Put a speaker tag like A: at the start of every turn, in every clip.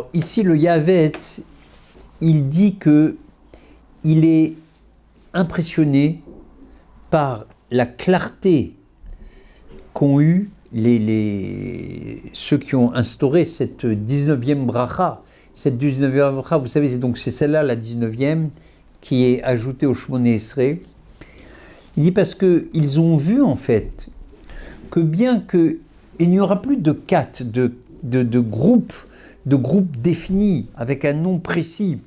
A: Alors ici, le Yavetz, il dit que il est impressionné par la clarté qu'ont eu ceux qui ont instauré cette 19e bracha. Cette 19e bracha, vous savez, c'est celle-là, la 19e, qui est ajoutée au Shmoné Esrei. Il dit parce qu'ils ont vu en fait que bien qu'il n'y aura plus de quatre, de groupes définis avec un nom précis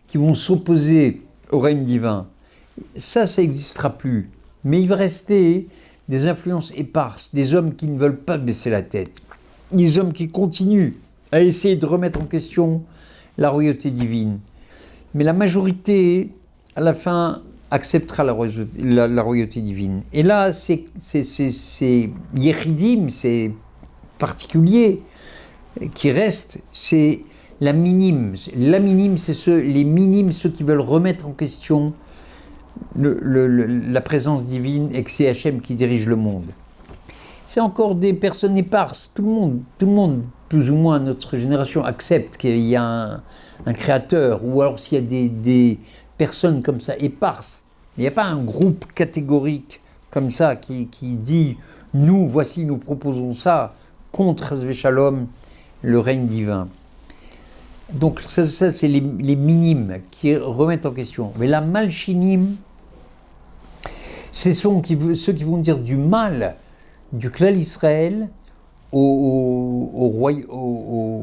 A: qui vont s'opposer au règne divin, ça n'existera plus. Mais il va rester des influences éparses, des hommes qui ne veulent pas baisser la tête, des hommes qui continuent à essayer de remettre en question la royauté divine. Mais la majorité, à la fin, acceptera la royauté divine. Et là, c'est Yechidim, c'est particulier, qui reste, c'est la minime. La minime, c'est les minimes, ceux qui veulent remettre en question la présence divine et que c'est Hachem qui dirige le monde. C'est encore des personnes éparses. Tout le monde, plus ou moins notre génération, accepte qu'il y a un créateur, ou alors s'il y a des personnes comme ça éparses. Il n'y a pas un groupe catégorique comme ça qui dit « nous, voici, nous proposons ça contre Hasvé Shalom, le règne divin ». Donc ça c'est les minimes qui remettent en question. Mais la malchinim, c'est ceux qui vont dire du mal du Klal Israël aux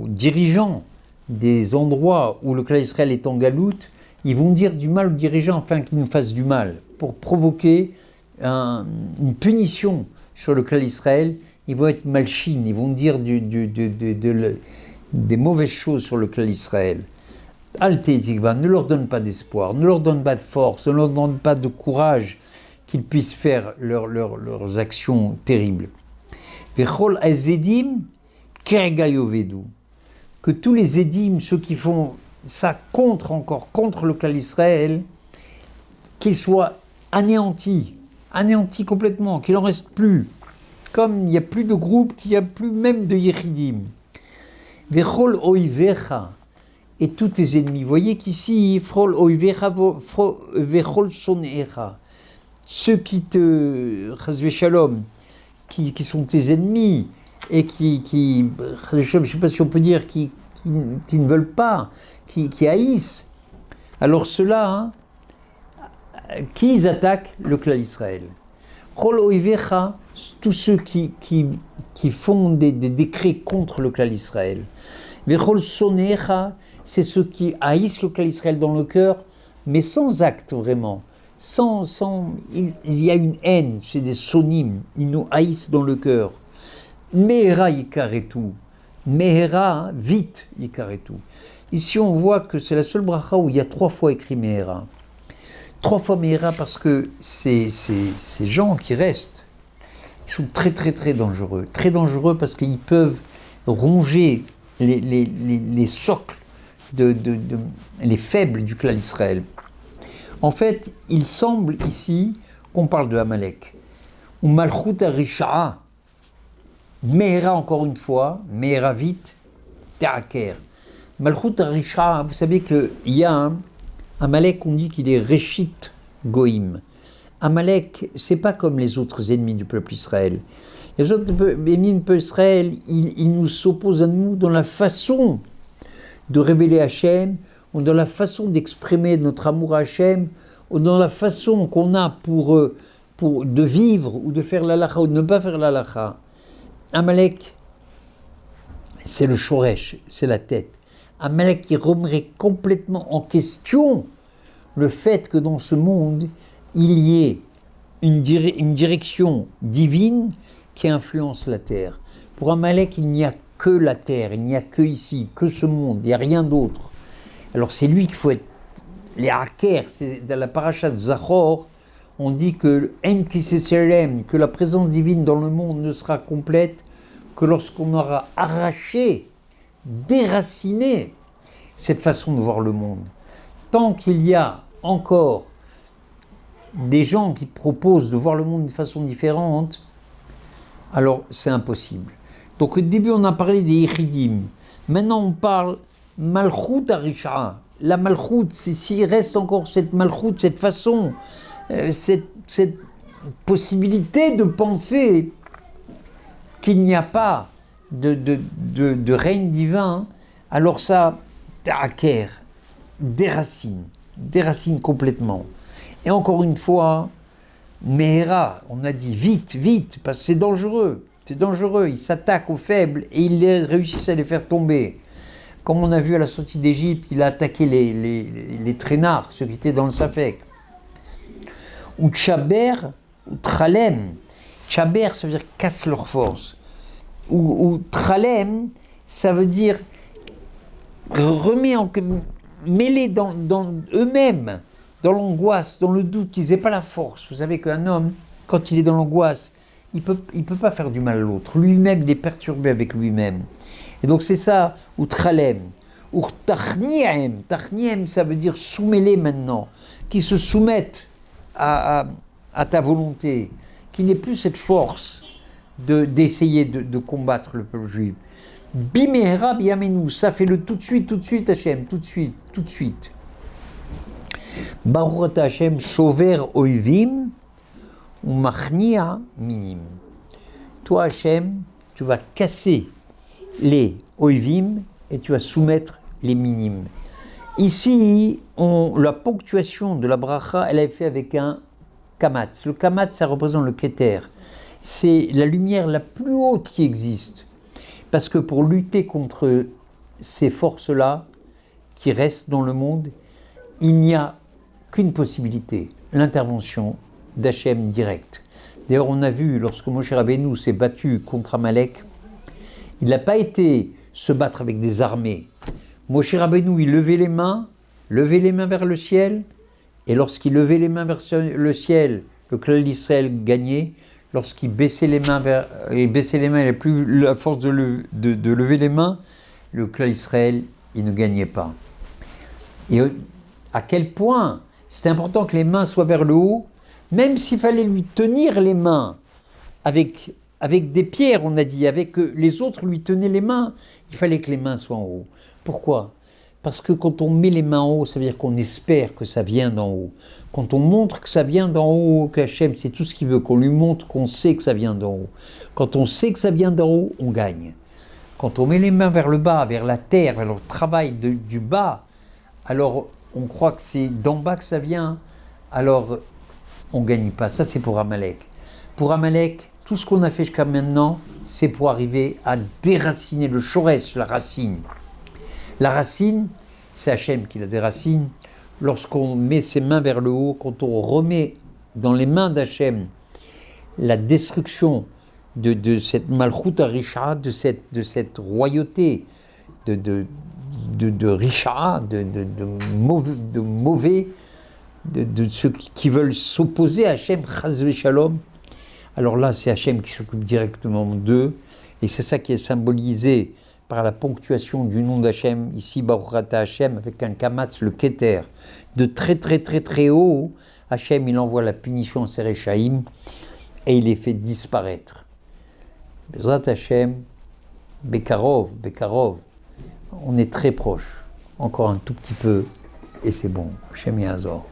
A: dirigeants des endroits où le Klal Israël est en galoute. Ils vont dire du mal aux dirigeants afin qu'ils nous fassent du mal, pour provoquer une punition sur le Klal Israël. Ils vont être malchines, ils vont dire des mauvaises choses sur le Klal Israël. Alte Tikva, ne leur donne pas d'espoir, ne leur donne pas de force, ne leur donne pas de courage qu'ils puissent faire leurs actions terribles. Vechol Azedim Kergayovedu, que tous les Édim, ceux qui font ça contre le Klal Israël, qu'ils soient anéantis complètement, qu'il n'en reste plus. Comme il n'y a plus de groupe, qu'il n'y a plus même de Yechidim. Vechol Oivecha, et tous tes ennemis. Vous voyez qu'ici, Frol Oivecha, Vechol Sonecha, ceux qui te, Chasvé Shalom, qui sont tes ennemis, et je ne sais pas si on peut dire, qui ne veulent pas, qui haïssent, alors ceux-là, qui ils attaquent le Klal Israël. Chol Oivecha, tous ceux qui font des décrets contre le Klal Israël. Vechol Sonecha, c'est ceux qui haïssent le Klal Israël dans le cœur, mais sans acte vraiment. Il y a une haine, c'est des sonim, ils nous haïssent dans le cœur. Mehera yikaretu, Mehera, vite yikaretu. Ici on voit que c'est la seule bracha où il y a 3 fois écrit Mehera. 3 fois Mehera parce que ces gens qui restent, ils sont très très très dangereux. Très dangereux parce qu'ils peuvent ronger les socles, les faibles du Klal Israël. En fait, il semble ici qu'on parle de Amalek. Ou Malchut Arisha'a, Mehera encore une fois, Mehera vite, Te'aker. Malchut Arisha'a, vous savez qu'il y a Amalek, on dit qu'il est Réchit Goïm. Amalek, c'est pas comme les autres ennemis du peuple Israël. Les autres ennemis du peuple Israël, ils nous s'opposent à nous dans la façon de révéler Hachem, ou dans la façon d'exprimer notre amour à Hachem, ou dans la façon qu'on a de vivre, ou de faire l'halakha, ou de ne pas faire l'halakha. Amalek, c'est le shoresh, c'est la tête. Amalek qui remettrait complètement en question le fait que dans ce monde, il y ait une direction divine qui influence la terre. Pour Amalek, il n'y a que la terre, il n'y a que ici, que ce monde, il n'y a rien d'autre. Alors c'est lui qu'il faut être les hackers. C'est dans la paracha de Zachor, on dit que que la présence divine dans le monde ne sera complète que lorsqu'on aura arraché, déraciné cette façon de voir le monde. Tant qu'il y a encore des gens qui proposent de voir le monde d'une façon différente, alors c'est impossible. Donc au début on a parlé des Yechidim, maintenant on parle Malchut Arisha. La Malchut, c'est s'il reste encore cette Malchut, cette façon, cette possibilité de penser qu'il n'y a pas de règne divin, alors ça, ta'aker, déracine complètement. Et encore une fois, Mehera, on a dit vite, parce que c'est dangereux, il s'attaque aux faibles et il réussit à les faire tomber. Comme on a vu à la sortie d'Égypte, il a attaqué les traînards, ceux qui étaient dans le Safek. Ou Tchaber, ou Tralem. Tchaber, ça veut dire casse leur force. Ou Tralem, ça veut dire mêler dans eux-mêmes, dans l'angoisse, dans le doute, qu'ils n'aient pas la force. Vous savez qu'un homme, quand il est dans l'angoisse, il peut pas faire du mal à l'autre. Lui-même, il est perturbé avec lui-même. Et donc c'est ça, ou Tralem, ou Tachniem. Tachniem, ça veut dire soumets-les maintenant, qui se soumettent à ta volonté, qui n'ait plus cette force d'essayer de combattre le peuple juif. Bimehera biamenu, ça fait-le tout de suite, Hachem, tout de suite. Baruch ata Hachem, shover oivim, ou machnia minim. Toi, Hachem, tu vas casser les oivim et tu vas soumettre les minimes. Ici, la ponctuation de la bracha, elle est faite avec un kamatz. Le kamatz, ça représente le keter. C'est la lumière la plus haute qui existe. Parce que pour lutter contre ces forces-là qui restent dans le monde, il n'y a qu'une possibilité, l'intervention d'Hachem direct. D'ailleurs, on a vu, lorsque Moshe Rabbeinu s'est battu contre Amalek, il n'a pas été se battre avec des armées. Moshe Rabbeinu, il levait les mains vers le ciel, et lorsqu'il levait les mains vers le ciel, le clan d'Israël gagnait. Lorsqu'il baissait les mains, il n'avait plus la force de lever les mains, le clan d'Israël, il ne gagnait pas. Et à quel point c'est important que les mains soient vers le haut, même s'il fallait lui tenir les mains avec des pierres, on a dit, avec les autres lui tenaient les mains, il fallait que les mains soient en haut. Pourquoi ? Parce que quand on met les mains en haut, ça veut dire qu'on espère que ça vient d'en haut. Quand on montre que ça vient d'en haut, qu'Hachem, c'est tout ce qu'il veut, qu'on lui montre qu'on sait que ça vient d'en haut. Quand on sait que ça vient d'en haut, on gagne. Quand on met les mains vers le bas, vers la terre, vers le travail du bas, alors on croit que c'est d'en bas que ça vient, alors on ne gagne pas. Ça, c'est pour Amalek. Pour Amalek, tout ce qu'on a fait jusqu'à maintenant, c'est pour arriver à déraciner le chorès, la racine. La racine, c'est Hachem qui la déracine. Lorsqu'on met ses mains vers le haut, quand on remet dans les mains d'Hachem la destruction de cette malchut Arisha, de cette royauté, de Risha, de mauvais, de ceux qui veulent s'opposer à Hachem, Chaz v'Shalom, alors là, c'est Hachem qui s'occupe directement d'eux, et c'est ça qui est symbolisé par la ponctuation du nom d'Hachem, ici Baruch ata Hachem, avec un kamatz, le keter, de très haut, Hachem, il envoie la punition à ses réchaïm, et il les fait disparaître. Bezrat Hachem, Bekarov, on est très proche, encore un tout petit peu, et c'est bon, Hachem Yazor.